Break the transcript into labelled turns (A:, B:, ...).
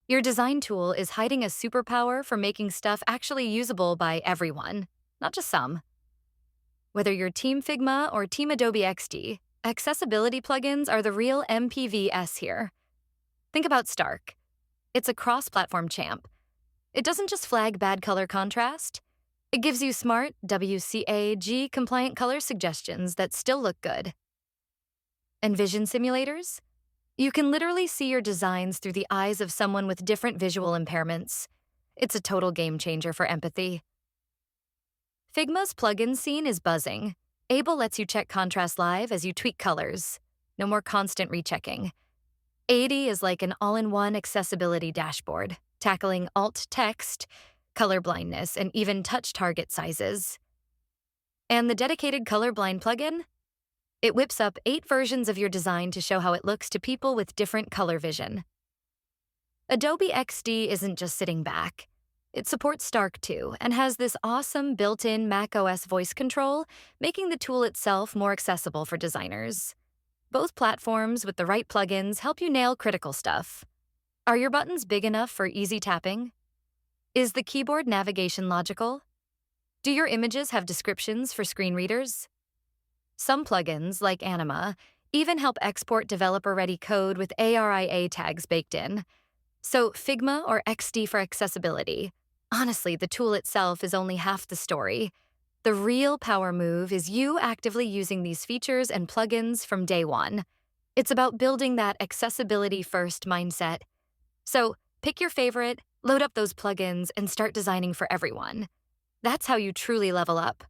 A: Your design tool is hiding a superpower for making stuff actually usable by everyone, not just some. Whether you're Team Figma or Team Adobe XD, accessibility plugins are the real MPVS here. Think about Stark. It's a cross-platform champ. It doesn't just flag bad color contrast. It gives you smart, WCAG compliant color suggestions that still look good. And vision simulators? You can literally see your designs through the eyes of someone with different visual impairments. It's a total game changer for empathy. Figma's plugin scene is buzzing. Able lets you check contrast live as you tweak colors. No more constant rechecking. Adee is like an all-in-one accessibility dashboard, tackling alt text, color blindness, and even touch target sizes. And the dedicated colorblind plugin? It whips up 8 versions of your design to show how it looks to people with different color vision. Adobe XD isn't just sitting back. It supports Stark too, and has this awesome built-in macOS voice control, making the tool itself more accessible for designers. Both platforms with the right plugins help you nail critical stuff. Are your buttons big enough for easy tapping? Is the keyboard navigation logical? Do your images have descriptions for screen readers? Some plugins, like Anima, even help export developer-ready code with ARIA tags baked in. So Figma or XD for accessibility. Honestly, the tool itself is only half the story. The real power move is you actively using these features and plugins from day one. It's about building that accessibility-first mindset. So pick your favorite, load up those plugins, and start designing for everyone. That's how you truly level up.